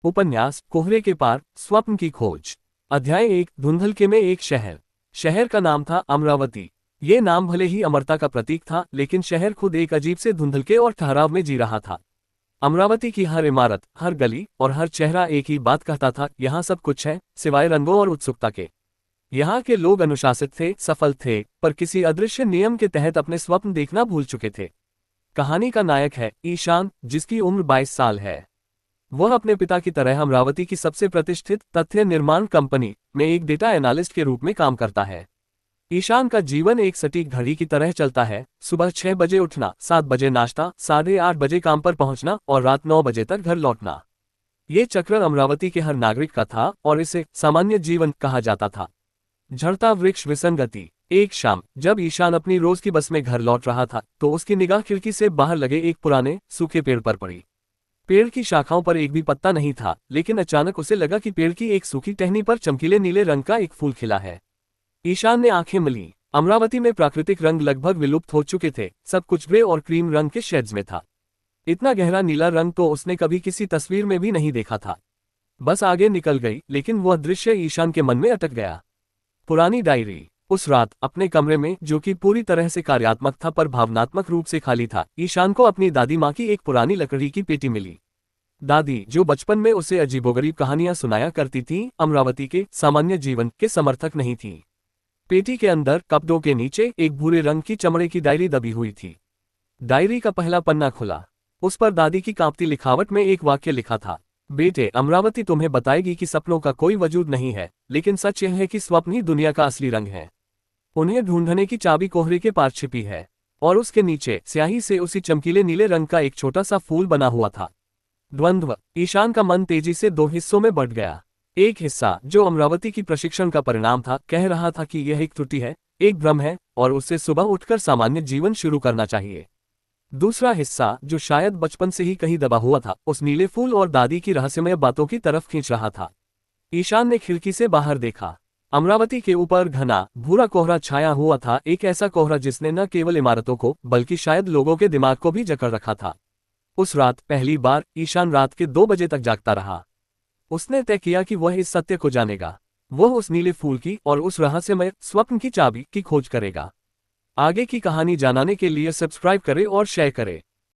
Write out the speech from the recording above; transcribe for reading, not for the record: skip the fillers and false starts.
उपन्यास कोहरे के पार स्वप्न की खोज। अध्याय 1। धुंधलके में एक शहर। शहर का नाम था अमरावती। ये नाम भले ही अमरता का प्रतीक था, लेकिन शहर खुद एक अजीब से धुंधलके और ठहराव में जी रहा था। अमरावती की हर इमारत, हर गली और हर चेहरा एक ही बात कहता था, यहाँ सब कुछ है सिवाय रंगों और उत्सुकता के। यहाँ के लोग अनुशासित थे, सफल थे, पर किसी अदृश्य नियम के तहत अपने स्वप्न देखना भूल चुके थे। कहानी का नायक है ईशान, जिसकी उम्र 22 साल है। वह अपने पिता की तरह अमरावती की सबसे प्रतिष्ठित तथ्य निर्माण कंपनी में एक डेटा एनालिस्ट के रूप में काम करता है। ईशान का जीवन एक सटीक घड़ी की तरह चलता है। सुबह 6 बजे उठना, 7 बजे नाश्ता, 8:30 बजे काम पर पहुंचना और रात 9 बजे तक घर लौटना। ये चक्र अमरावती के हर नागरिक का था और इसे सामान्य जीवन कहा जाता था। झड़ता वृक्ष विसंगति। एक शाम जब ईशान अपनी रोज की बस में घर लौट रहा था, तो उसकी निगाह खिड़की से बाहर लगे एक पुराने सूखे पेड़ पर पड़ी। पेड़ की शाखाओं पर एक भी पत्ता नहीं था, लेकिन अचानक उसे लगा कि पेड़ की एक सूखी टहनी पर चमकीले नीले रंग का एक फूल खिला है। ईशान ने आंखें मली। अमरावती में प्राकृतिक रंग लगभग विलुप्त हो चुके थे, सब कुछ ग्रे और क्रीम रंग के शेड्स में था। इतना गहरा नीला रंग तो उसने कभी किसी तस्वीर में भी नहीं देखा था। बस आगे निकल गई, लेकिन वह दृश्य ईशान के मन में अटक गया। पुरानी डायरी। उस रात अपने कमरे में, जो कि पूरी तरह से कार्यात्मक था पर भावनात्मक रूप से खाली था, ईशान को अपनी दादी माँ की एक पुरानी लकड़ी की पेटी मिली। दादी, जो बचपन में उसे अजीबोगरीब कहानियां सुनाया करती थीं, अमरावती के सामान्य जीवन के समर्थक नहीं थीं। पेटी के अंदर कपड़ों के नीचे एक भूरे रंग की चमड़े की डायरी दबी हुई थी। डायरी का पहला पन्ना खुला। उस पर दादी की कांपती लिखावट में एक वाक्य लिखा था। बेटे, अमरावती तुम्हें बताएगी कि सपनों का कोई वजूद नहीं है, लेकिन सच यह है कि स्वप्न ही दुनिया का असली रंग है। उन्हें ढूंढने की चाबी कोहरे के पार छिपी है। और उसके नीचे स्याही से उसी चमकीले नीले रंग का एक छोटा सा फूल बना हुआ था। द्वंद्व। ईशान का मन तेजी से 2 हिस्सों में बंट गया। एक हिस्सा, जो अमरावती की प्रशिक्षण का परिणाम था, कह रहा था कि यह एक त्रुटि है, एक भ्रम है, और उससे सुबह उठकर सामान्य जीवन शुरू करना चाहिए। दूसरा हिस्सा, जो शायद बचपन से ही कहीं दबा हुआ था, उस नीले फूल और दादी की रहस्यमय बातों की तरफ खींच रहा था। ईशान ने खिड़की से बाहर देखा। अमरावती के ऊपर घना भूरा कोहरा छाया हुआ था, एक ऐसा कोहरा जिसने न केवल इमारतों को बल्कि शायद लोगों के दिमाग को भी जकड़ रखा था। उस रात पहली बार ईशान रात के 2 बजे तक जागता रहा। उसने तय किया कि वह इस सत्य को जानेगा। वह उस नीले फूल की और उस रहस्यमय स्वप्न की चाबी की खोज करेगा। आगे की कहानी जानने के लिए सब्सक्राइब करें और शेयर करें।